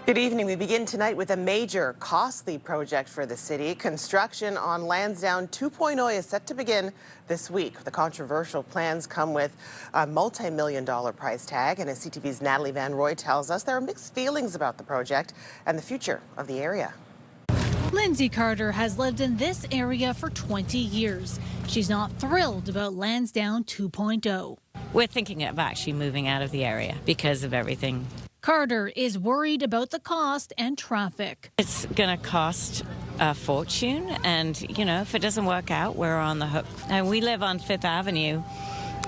Good evening. We begin tonight with a major, costly project for the city. Construction on Lansdowne 2.0 is set to begin this week. The controversial plans come with a multi-million-dollar price tag, and as CTV's Natalie Van Roy tells us, there are mixed feelings about the project and the future of the area. Lindsay Carter has lived in this area for 20 years. She's not thrilled about Lansdowne 2.0. We're thinking of actually moving out of the area because of everything. Carter is worried about the cost and traffic. It's going to cost a fortune, and, if it doesn't work out, we're on the hook. And we live on 5th Avenue.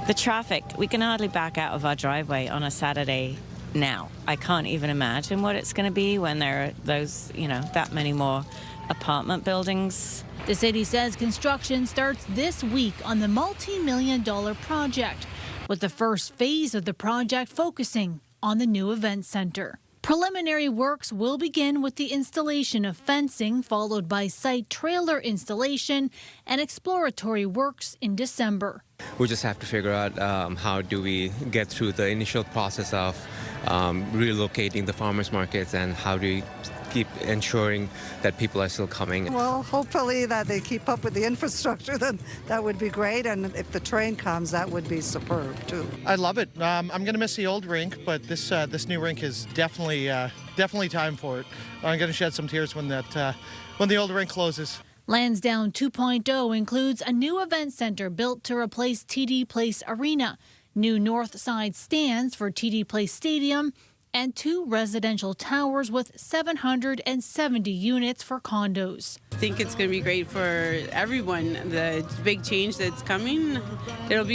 The traffic, we can hardly back out of our driveway on a Saturday now. I can't even imagine what it's going to be when there are those, that many more apartment buildings. The city says construction starts this week on the multi-million-dollar project, with the first phase of the project focusing on the new event center. Preliminary works will begin with the installation of fencing, followed by site trailer installation and exploratory works in December. We just have to figure out how do we get through the initial process of relocating the farmers markets, and how do we keep ensuring that people are still coming. Well, hopefully that they keep up with the infrastructure, then that would be great. And if the train comes, that would be superb too. I love it. I'm going to miss the old rink, but this new rink is definitely time for it. I'm going to shed some tears when the old rink closes. Lansdowne 2.0 includes a new event center built to replace TD Place Arena, new north side stands for TD Place Stadium, and 2 residential towers with 770 units for condos. I think it's going to be great for everyone. The big change that's coming, it'll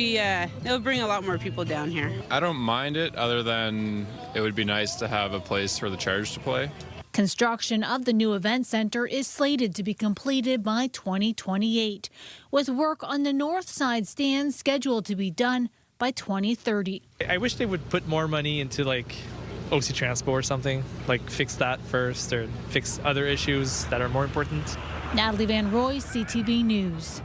bring a lot more people down here. I don't mind it, other than it would be nice to have a place for the Charge to play. Construction of the new event center is slated to be completed by 2028, with work on the north side stands scheduled to be done by 2030. I wish they would put more money into OC Transport or something, fix that first, or fix other issues that are more important. Natalie Van Roy, CTV News.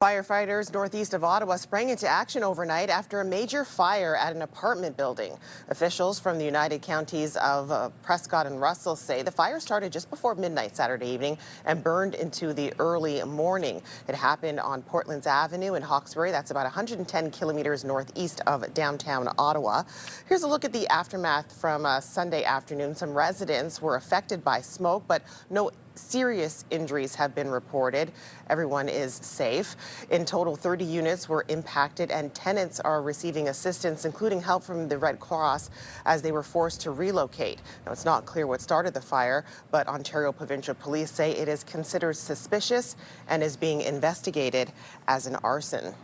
Firefighters northeast of Ottawa sprang into action overnight after a major fire at an apartment building. Officials from the United Counties of Prescott and Russell say the fire started just before midnight Saturday evening and burned into the early morning. It happened on Portlands Avenue in Hawkesbury. That's about 110 kilometers northeast of downtown Ottawa. Here's a look at the aftermath from Sunday afternoon. Some residents were affected by smoke, but no serious injuries have been reported. Everyone is safe. In total, 30 units were impacted, and tenants are receiving assistance, including help from the Red Cross, as they were forced to relocate. Now, it's not clear what started the fire, but Ontario Provincial Police say it is considered suspicious and is being investigated as an arson.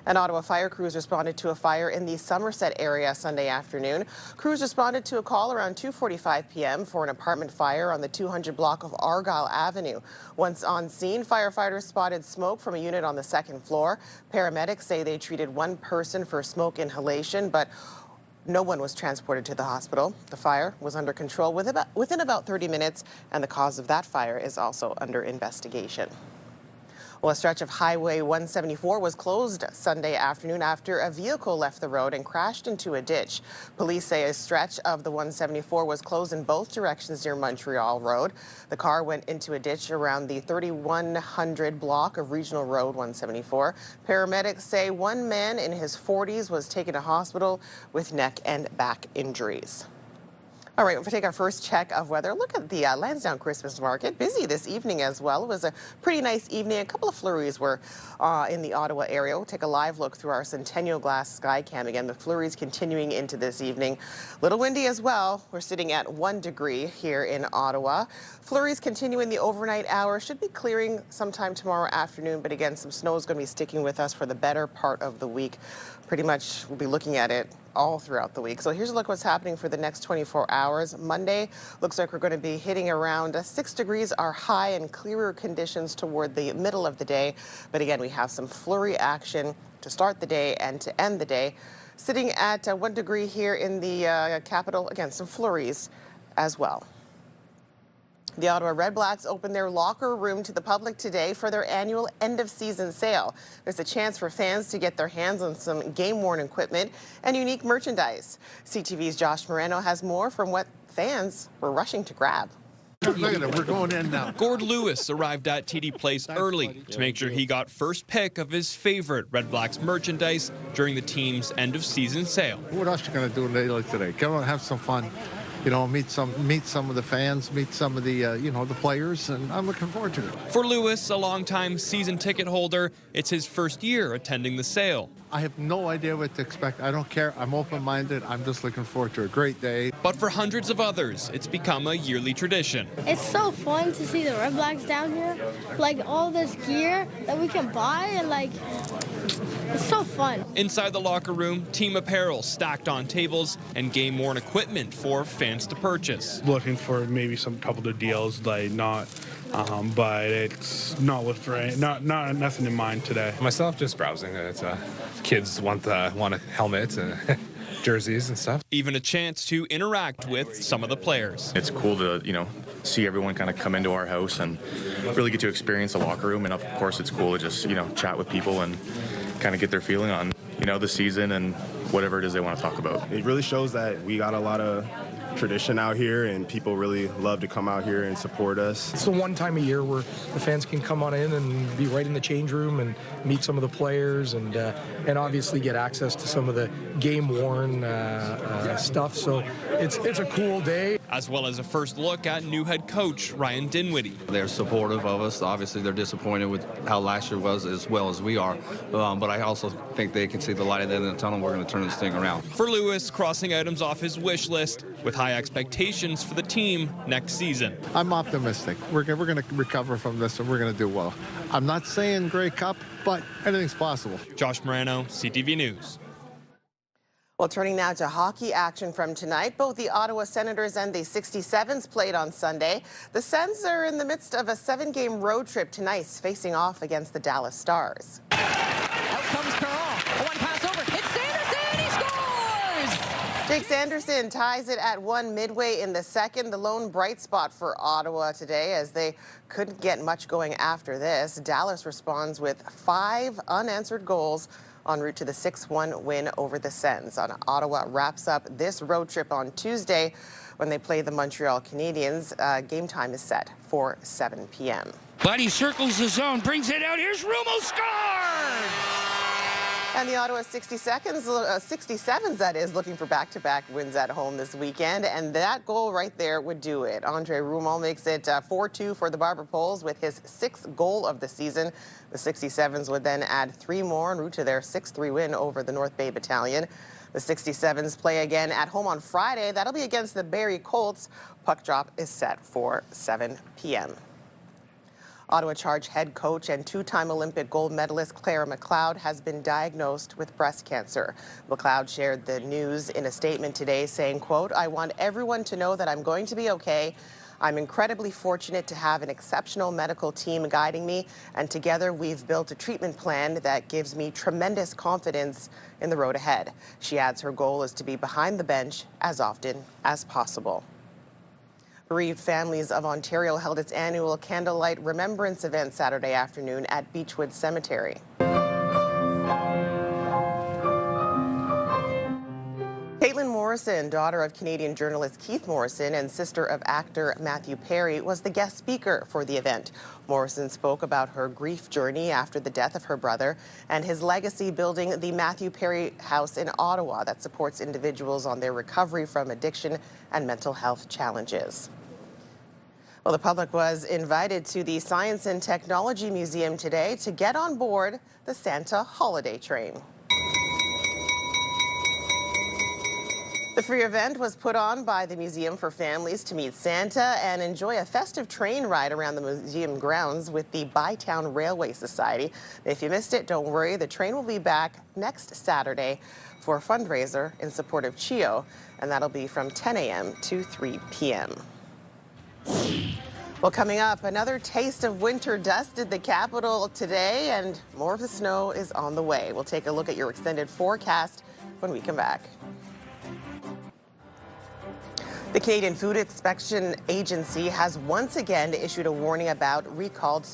And Ottawa fire crews responded to a fire in the Somerset area Sunday afternoon. Crews responded to a call around 2:45 p.m. for an apartment fire on the 200 block of Argyle Avenue. Once on scene, firefighters spotted smoke from a unit on the second floor. Paramedics say they treated one person for smoke inhalation, but no one was transported to the hospital. The fire was under control within about 30 minutes, and the cause of that fire is also under investigation. Well, a stretch of Highway 174 was closed Sunday afternoon after a vehicle left the road and crashed into a ditch. Police say a stretch of the 174 was closed in both directions near Montreal Road. The car went into a ditch around the 3100 block of Regional Road 174. Paramedics say one man in his 40s was taken to hospital with neck and back injuries. All right, we'll take our first check of weather. Look at the Lansdowne Christmas market. Busy this evening as well. It was a pretty nice evening. A couple of flurries were in the Ottawa area. We'll take a live look through our Centennial Glass sky cam again. The flurries continuing into this evening. Little windy as well. We're sitting at 1 degree here in Ottawa. Flurries continue in the overnight hour. Should be clearing sometime tomorrow afternoon, but again, some snow is going to be sticking with us for the better part of the week. Pretty much we'll be looking at it all throughout the week. So here's a look what's happening for the next 24 hours. Monday looks like we're going to be hitting around 6 degrees our high, and clearer conditions toward the middle of the day. But again, we have some flurry action to start the day and to end the day. Sitting at 1 degree here in the capital. Again, some flurries as well. The Ottawa Redblacks opened their locker room to the public today for their annual end-of-season sale. There's a chance for fans to get their hands on some game-worn equipment and unique merchandise. CTV's Josh Moreno has more from what fans were rushing to grab. Look at it, we're going in now. Gord Lewis arrived at TD Place early to make sure he got first pick of his favorite Redblacks merchandise during the team's end-of-season sale. What else are you going to do later today? Come on, have some fun. You know, meet some of the fans, meet some of the, the players, and I'm looking forward to it. For Lewis, a longtime season ticket holder, it's his first year attending the sale. I have no idea what to expect. I don't care. I'm open-minded. I'm just looking forward to a great day. But for hundreds of others, it's become a yearly tradition. It's so fun to see the Redblacks down here. Like, all this gear that we can buy, and, like, it's so fun. Inside the locker room, team apparel stacked on tables and game-worn equipment for fans to purchase. Looking for maybe some couple of deals, like but it's not nothing in mind today. Myself, just browsing. It's kids want helmets and jerseys and stuff. Even a chance to interact with some of the players. It's cool to see everyone kind of come into our house and really get to experience the locker room, and of course it's cool to just chat with people and kind of get their feeling on the season and whatever it is they want to talk about. It really shows that we got a lot of tradition out here, and people really love to come out here and support us. It's the one time a year where the fans can come on in and be right in the change room and meet some of the players and obviously get access to some of the game-worn stuff. So it's a cool day. As well as a first look at new head coach Ryan Dinwiddie. They're supportive of us. Obviously, they're disappointed with how last year was, as well as we are. But I also think they can see the light at the end of the tunnel. We're going to turn this thing around. For Lewis, crossing items off his wish list with high expectations for the team next season. I'm optimistic. We're going to recover from this, and we're going to do well. I'm not saying Grey Cup, but anything's possible. Josh Moreno, CTV News. Well, turning now to hockey action from tonight. Both the Ottawa Senators and the 67s played on Sunday. The Sens are in the midst of a 7-game road trip tonight, facing off against the Dallas Stars. Out comes Carl. One pass over. It's Sanderson. He scores! Jake Sanderson ties it at 1 midway in the second. The lone bright spot for Ottawa today, as they couldn't get much going after this. Dallas responds with 5 unanswered goals en route to the 6-1 win over the Sens. Ottawa wraps up this road trip on Tuesday when they play the Montreal Canadiens. Game time is set for 7 p.m. Buddy circles the zone, brings it out. Here's Rumo, scores! And the Ottawa 67s, that is, looking for back-to-back wins at home this weekend. And that goal right there would do it. Andre Rumo makes it 4-2 for the Barber Poles with his 6th goal of the season. The 67s would then add 3 more en route to their 6-3 win over the North Bay Battalion. The 67s play again at home on Friday. That'll be against the Barrie Colts. Puck drop is set for 7 p.m. Ottawa Charge head coach and 2-time Olympic gold medalist Clara McLeod has been diagnosed with breast cancer. McLeod shared the news in a statement today saying, quote, "I want everyone to know that I'm going to be okay. I'm incredibly fortunate to have an exceptional medical team guiding me, and together we've built a treatment plan that gives me tremendous confidence in the road ahead." She adds her goal is to be behind the bench as often as possible. Bereaved Families of Ontario held its annual Candlelight Remembrance event Saturday afternoon at Beechwood Cemetery. Caitlin Morrison, daughter of Canadian journalist Keith Morrison and sister of actor Matthew Perry, was the guest speaker for the event. Morrison spoke about her grief journey after the death of her brother and his legacy building the Matthew Perry House in Ottawa that supports individuals on their recovery from addiction and mental health challenges. Well, the public was invited to the Science and Technology Museum today to get on board the Santa holiday train. The free event was put on by the museum for families to meet Santa and enjoy a festive train ride around the museum grounds with the Bytown Railway Society. If you missed it, don't worry. The train will be back next Saturday for a fundraiser in support of CHEO, and that'll be from 10 a.m. to 3 p.m. Well, coming up, another taste of winter dusted the capital today, and more of the snow is on the way. We'll take a look at your extended forecast when we come back. The Canadian Food Inspection Agency has once again issued a warning about recalled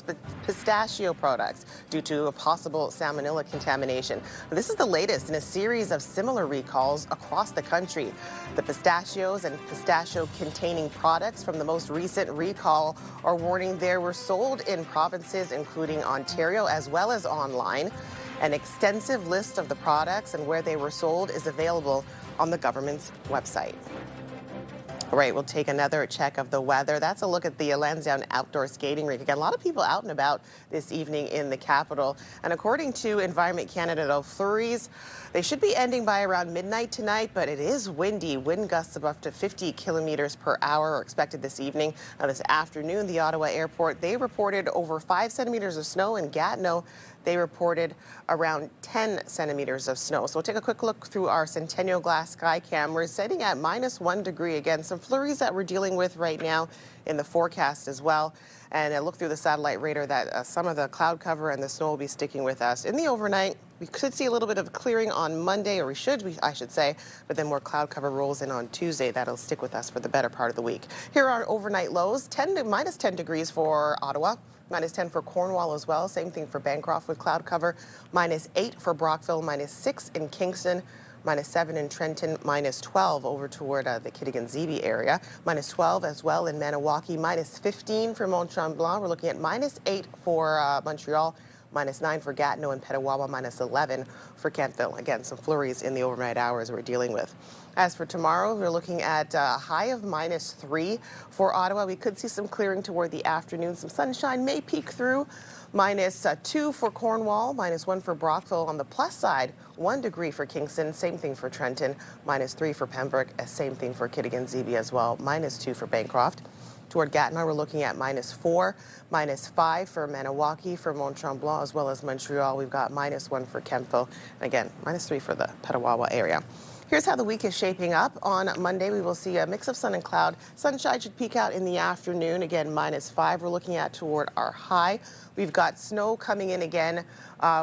pistachio products due to a possible salmonella contamination. This is the latest in a series of similar recalls across the country. The pistachios and pistachio-containing products from the most recent recall are warning they were sold in provinces including Ontario as well as online. An extensive list of the products and where they were sold is available on the government's website. All right, we'll take another check of the weather. That's a look at the Lansdowne outdoor skating rink. Again, a lot of people out and about this evening in the capital. And according to Environment Canada, though, flurries, they should be ending by around midnight tonight, but it is windy. Wind gusts of up to 50 kilometers per hour are expected this evening. Now, this afternoon, the Ottawa airport, they reported over 5 centimeters of snow. In Gatineau, they reported around 10 centimeters of snow. So we'll take a quick look through our Centennial Glass Sky Cam. We're sitting at -1 degree. Again, some flurries that we're dealing with right now in the forecast as well. And a look through the satellite radar that some of the cloud cover and the snow will be sticking with us. In the overnight, we could see a little bit of clearing on Monday, or I should say, but then more cloud cover rolls in on Tuesday. That'll stick with us for the better part of the week. Here are our overnight lows, -10 degrees for Ottawa. -10 for Cornwall as well. Same thing for Bancroft with cloud cover. -8 for Brockville, -6 in Kingston, -7 in Trenton, -12 over toward the Kitigan-Zibi area, -12 as well in Maniwaki, -15 for Mont-Tremblant. We're looking at -8 for Montreal, -9 for Gatineau and Petawawa, -11 for Kentville. Again, some flurries in the overnight hours we're dealing with. As for tomorrow, we're looking at a high of -3 for Ottawa. We could see some clearing toward the afternoon. Some sunshine may peek through. -2 for Cornwall, -1 for Brockville. On the plus side, 1 degree for Kingston, same thing for Trenton, -3 for Pembroke, same thing for Kitigan-Zibi as well, -2 for Bancroft. Toward Gatineau, we're looking at -4, -5 for Maniwaki, for Mont-Tremblant, as well as Montreal. We've got -1 for Kentville, and again, -3 for the Petawawa area. Here's how the week is shaping up. On Monday, we will see a mix of sun and cloud. Sunshine should peak out in the afternoon. Again, -5 we're looking at toward our high. We've got snow coming in again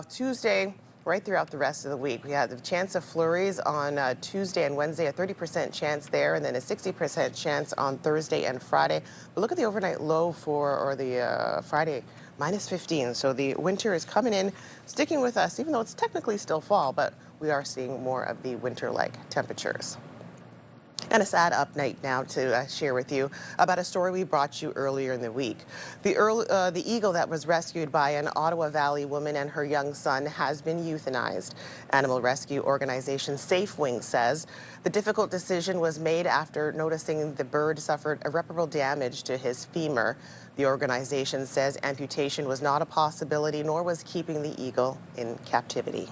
Tuesday, right throughout the rest of the week. We have the chance of flurries on Tuesday and Wednesday, a 30% chance there, and then a 60% chance on Thursday and Friday. But look at the overnight low for the Friday, -15. So the winter is coming in, sticking with us, even though it's technically still fall, but we are seeing more of the winter-like temperatures. And a sad update now to share with you about a story we brought you earlier in the week. The eagle that was rescued by an Ottawa Valley woman and her young son has been euthanized. Animal rescue organization SafeWing says the difficult decision was made after noticing the bird suffered irreparable damage to his femur. The organization says amputation was not a possibility, nor was keeping the eagle in captivity.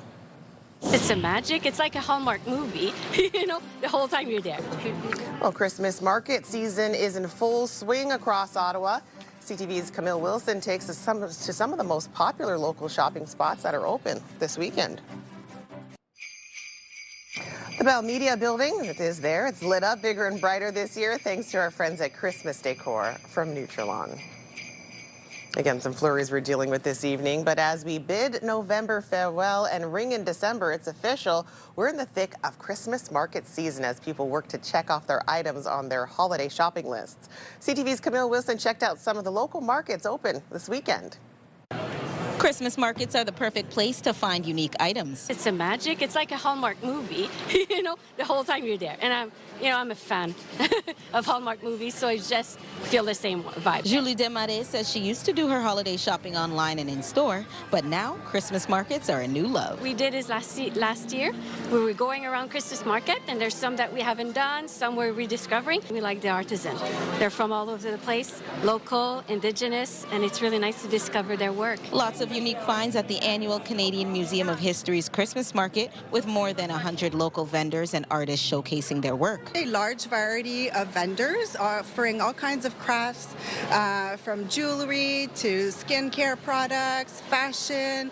It's a magic. It's like a Hallmark movie, you know, the whole time you're there. Well, Christmas market season is in full swing across Ottawa. CTV's Camille Wilson takes us to some of the most popular local shopping spots that are open this weekend. The Bell Media building, it is there. It's lit up bigger and brighter this year thanks to our friends at Christmas Decor from Nutrilon. Again, some flurries we're dealing with this evening, but as we bid November farewell and ring in December, it's official. We're in the thick of Christmas market season as people work to check off their items on their holiday shopping lists. CTV's Camille Wilson checked out some of the local markets open this weekend. Christmas markets are the perfect place to find unique items. It's a magic. It's like a Hallmark movie, you know, the whole time you're there. And I'm a fan of Hallmark movies, so I just feel the same vibe. Julie Desmarais says she used to do her holiday shopping online and in store, but now Christmas markets are a new love. We did it last year. We were going around Christmas market, and there's some that we haven't done, some we're rediscovering. We like the artisan. They're from all over the place, local, indigenous, and it's really nice to discover their work. Lots of unique finds at the annual Canadian Museum of History's Christmas market, with more than 100 local vendors and artists showcasing their work. A large variety of vendors offering all kinds of crafts, from jewelry to skincare products, fashion.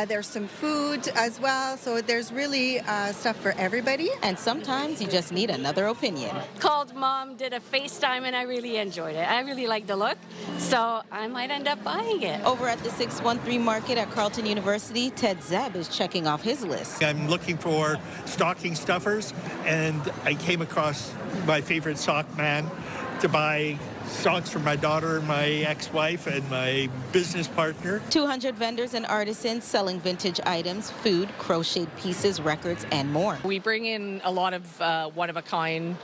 There's some food as well, so there's really stuff for everybody. And sometimes you just need another opinion. Called Mom, did a FaceTime, and I really enjoyed it. I really like the look, so I might end up buying it. Over at the 613 market at Carleton University, Ted Zeb is checking off his list. I'm looking for stocking stuffers, and I came across my favorite sock man to buy socks for my daughter, my ex-wife, and my business partner. 200 vendors and artisans selling vintage items, food, crocheted pieces, records, and more. We bring in a lot of one-of-a-kind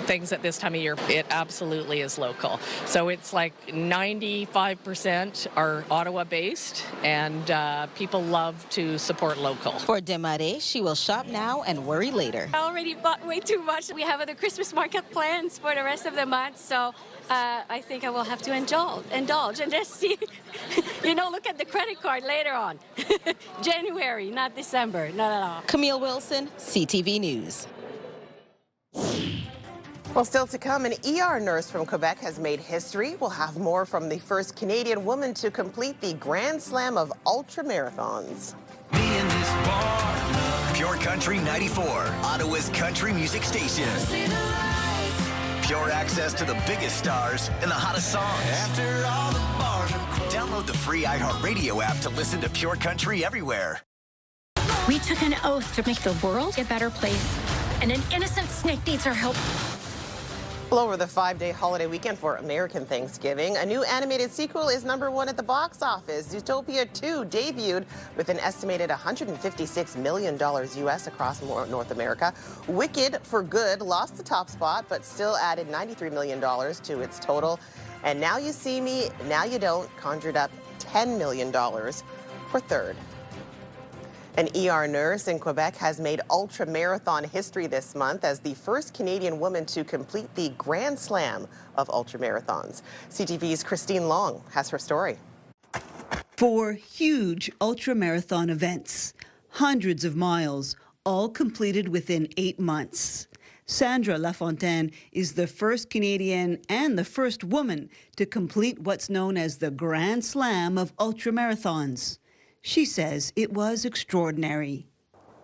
things at this time of year. It absolutely is local. So it's like 95% are Ottawa-based, and people love to support local. For Desmarais, she will shop now and worry later. I already bought way too much. We have other Christmas market plans for the rest of the month, so I think I will have to indulge and just see, look at the credit card later on. January, not December, not at all. Camille Wilson, CTV News. Well, still to come, an ER nurse from Quebec has made history. We'll have more from the first Canadian woman to complete the Grand Slam of ultramarathons. Pure Country 94, Ottawa's country music station. Pure access to the biggest stars and the hottest songs. After all the bars are closed. Download the free iHeartRadio app to listen to Pure Country everywhere. We took an oath to make the world a better place, and an innocent snake needs our help. Well, over the 5-day holiday weekend for American Thanksgiving, a new animated sequel is #1 at the box office. Zootopia 2 debuted with an estimated $156 million U.S. across North America. Wicked for Good lost the top spot, but still added $93 million to its total. And Now You See Me, Now You Don't conjured up $10 million for third. An ER nurse in Quebec has made ultramarathon history this month as the first Canadian woman to complete the Grand Slam of ultramarathons. CTV's Christine Long has her story. 4 huge ultramarathon events, hundreds of miles, all completed within 8 months. Sandra Lafontaine is the first Canadian and the first woman to complete what's known as the Grand Slam of ultramarathons. She says it was extraordinary.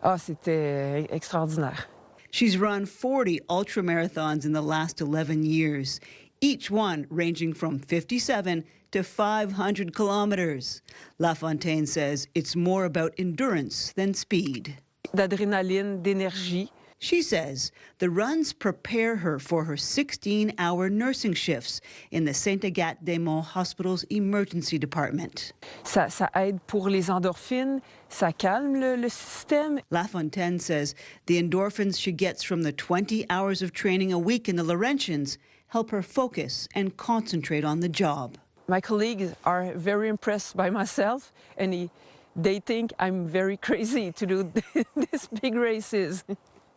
C'était extraordinaire. She's run 40 ultramarathons in the last 11 years, each one ranging from 57 to 500 kilometers. Lafontaine says it's more about endurance than speed. D'adrénaline, d'énergie. She says the runs prepare her for her 16-hour nursing shifts in the Sainte-Agathe-des-Monts Hospital's emergency department. Ça aide pour les endorphines, ça calme le système. Lafontaine says the endorphins she gets from the 20 hours of training a week in the Laurentians help her focus and concentrate on the job. My colleagues are very impressed by myself, and they think I'm very crazy to do these big races.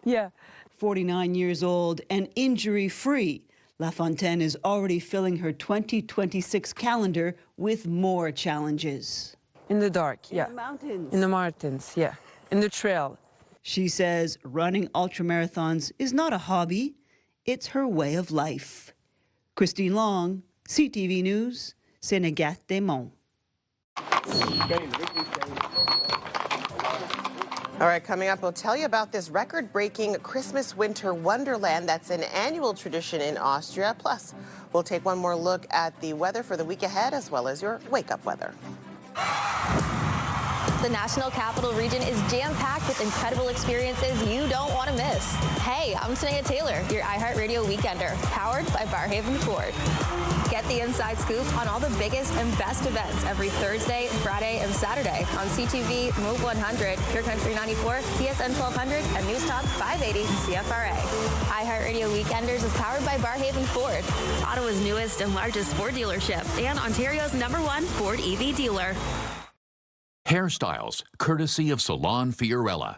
Yeah. 49 years old and injury-free, Lafontaine is already filling her 2026 calendar with more challenges. In the dark, yeah. In the mountains. In the mountains, yeah. In the trail. She says running ultramarathons is not a hobby, it's her way of life. Christine Long, CTV News, Sainte-Agathe-des-Monts. All right, coming up, we'll tell you about this record-breaking Christmas winter wonderland that's an annual tradition in Austria. Plus, we'll take one more look at the weather for the week ahead, as well as your wake-up weather. The National Capital Region is jam-packed with incredible experiences you don't want to miss. Hey, I'm Tanea Taylor, your iHeartRadio Weekender, powered by Barrhaven Ford. Get the inside scoop on all the biggest and best events every Thursday, Friday, and Saturday on CTV, Move 100, Pure Country 94, TSN 1200, and News Talk 580 CFRA. iHeartRadio Weekenders is powered by Barrhaven Ford, Ottawa's newest and largest Ford dealership, and Ontario's #1 Ford EV dealer. Hairstyles, courtesy of Salon Fiorella.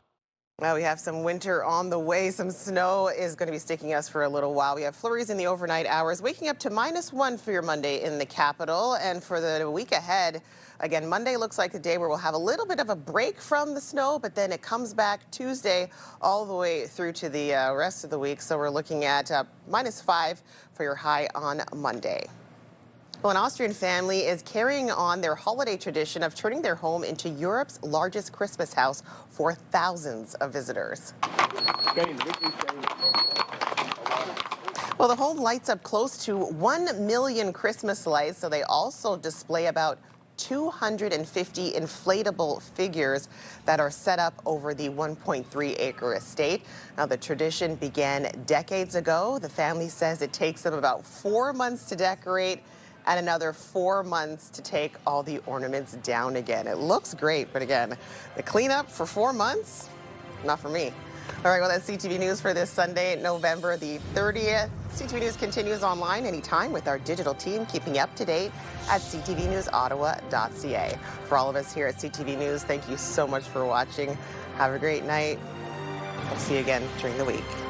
Well, we have some winter on the way. Some snow is going to be sticking us for a little while. We have flurries in the overnight hours, waking up to -1 for your Monday in the capital. And for the week ahead, again, Monday looks like a day where we'll have a little bit of a break from the snow, but then it comes back Tuesday all the way through to the rest of the week. So we're looking at -5 for your high on Monday. Well, an Austrian family is carrying on their holiday tradition of turning their home into Europe's largest Christmas house for thousands of visitors. Well, the home lights up close to 1 million Christmas lights, so they also display about 250 inflatable figures that are set up over the 1.3-acre estate. Now, the tradition began decades ago. The family says it takes them about 4 months to decorate and another 4 months to take all the ornaments down again. It looks great, but again, the cleanup for 4 months, not for me. All right, well, that's CTV News for this Sunday, November the 30th. CTV News continues online anytime with our digital team, keeping you up to date at ctvnewsottawa.ca. For all of us here at CTV News, thank you so much for watching. Have a great night. We'll see you again during the week.